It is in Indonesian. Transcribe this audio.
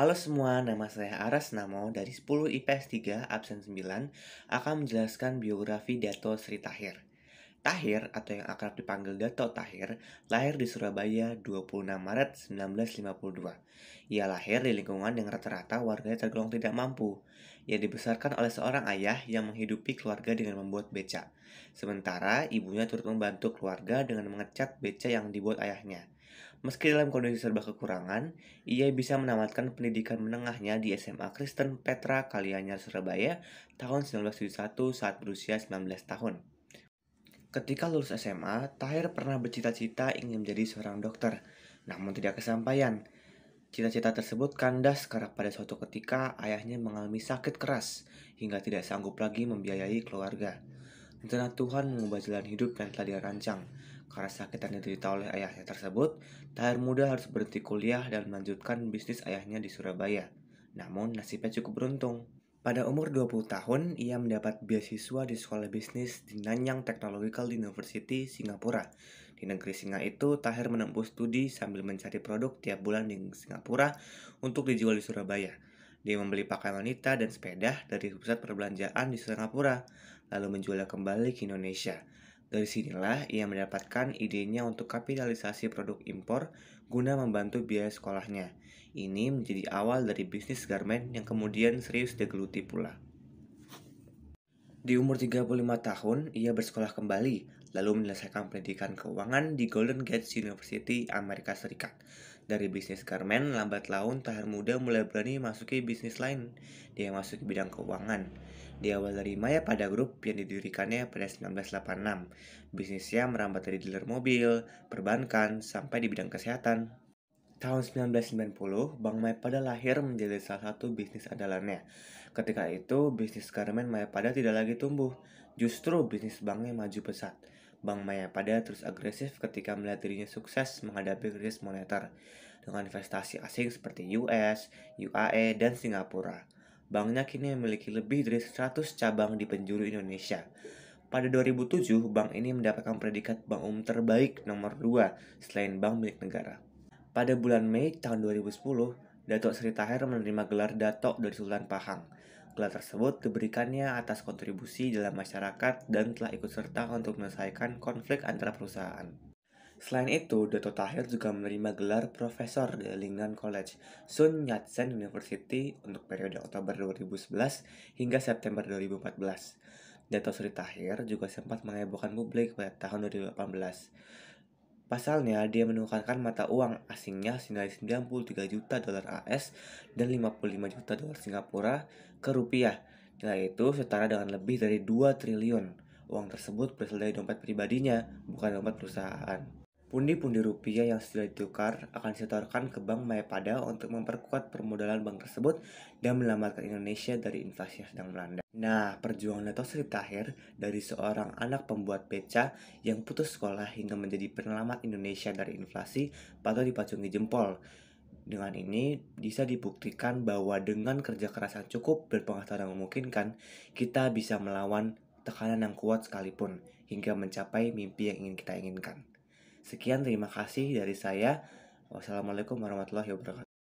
Halo semua, nama saya Aras Namo dari 10 IPS 3 absen 9 akan menjelaskan biografi Dato Sri Tahir. Tahir atau yang akrab dipanggil Dato Tahir lahir di Surabaya 26 Maret 1952. Ia lahir di lingkungan yang rata-rata warganya tergolong tidak mampu. Ia dibesarkan oleh seorang ayah yang menghidupi keluarga dengan membuat beca. Sementara ibunya turut membantu keluarga dengan mengecat beca yang dibuat ayahnya. Meski dalam kondisi serba kekurangan, ia bisa menamatkan pendidikan menengahnya di SMA Kristen Petra Kalianyar Surabaya tahun 1971 saat berusia 19 tahun. Ketika lulus SMA, Tahir pernah bercita-cita ingin menjadi seorang dokter, namun tidak kesampaian. Cita-cita tersebut kandas karena pada suatu ketika ayahnya mengalami sakit keras hingga tidak sanggup lagi membiayai keluarga. Rencana Tuhan mengubah jalan hidup yang telah dirancang. Karena sakit yang diderita oleh ayahnya tersebut, Tahir muda harus berhenti kuliah dan melanjutkan bisnis ayahnya di Surabaya. Namun nasibnya cukup beruntung. Pada umur 20 tahun, ia mendapat beasiswa di sekolah bisnis di Nanyang Technological University, Singapura. Di negeri Singa itu, Tahir menempuh studi sambil mencari produk tiap bulan di Singapura untuk dijual di Surabaya. Dia membeli pakaian wanita dan sepeda dari pusat perbelanjaan di Singapura, lalu menjualnya kembali ke Indonesia. Dari sinilah ia mendapatkan idenya untuk kapitalisasi produk impor guna membantu biaya sekolahnya. Ini menjadi awal dari bisnis garmen yang kemudian serius digeluti pula. Di umur 35 tahun, ia bersekolah kembali, lalu menyelesaikan pendidikan keuangan di Golden Gate University, Amerika Serikat. Dari bisnis garmen, lambat laun Tahir muda mulai berani masuki bisnis lain. Dia masuk ke bidang keuangan. Di awal dari Maya Pada Group yang didirikannya pada 1986. Bisnisnya merambat dari dealer mobil, perbankan, sampai di bidang kesehatan. Tahun 1990, Bank Mayapada lahir menjadi salah satu bisnis andalannya. Ketika itu, bisnis garmen Mayapada tidak lagi tumbuh, justru bisnis banknya maju pesat. Bank Mayapada terus agresif ketika melihat dirinya sukses menghadapi krisis moneter dengan investasi asing seperti US, UAE, dan Singapura. Banknya kini memiliki lebih dari 100 cabang di penjuru Indonesia. Pada 2007, bank ini mendapatkan predikat bank umum terbaik nomor 2 selain bank milik negara. Pada bulan Mei tahun 2010, Dato Sri Tahir menerima gelar Dato dari Sultan Pahang. Gelar tersebut diberikannya atas kontribusi dalam masyarakat dan telah ikut serta untuk menyelesaikan konflik antara perusahaan. Selain itu, Dato Tahir juga menerima gelar Profesor di Lingnan College, Sun Yat-sen University untuk periode Oktober 2011 hingga September 2014. Dato Sri Tahir juga sempat menghebohkan publik pada tahun 2018. Pasalnya, dia menukarkan mata uang asingnya senilai 93 juta dolar AS dan 55 juta dolar Singapura ke rupiah. Nilai itu setara dengan lebih dari 2 triliun. Uang tersebut berasal dari dompet pribadinya, bukan dompet perusahaan. Pundi-pundi rupiah yang sudah ditukar akan disetorkan ke Bank Mayapada untuk memperkuat permodalan bank tersebut dan menyelamatkan Indonesia dari inflasi yang sedang melanda. Nah, perjuangan Dato Sri Tahir dari seorang anak pembuat beca yang putus sekolah hingga menjadi penyelamat Indonesia dari inflasi patut dipacungi jempol. Dengan ini bisa dibuktikan bahwa dengan kerja keras yang cukup dan pengetahuan yang memungkinkan, kita bisa melawan tekanan yang kuat sekalipun hingga mencapai mimpi yang ingin kita inginkan. Sekian, terima kasih dari saya. Wassalamualaikum warahmatullahi wabarakatuh.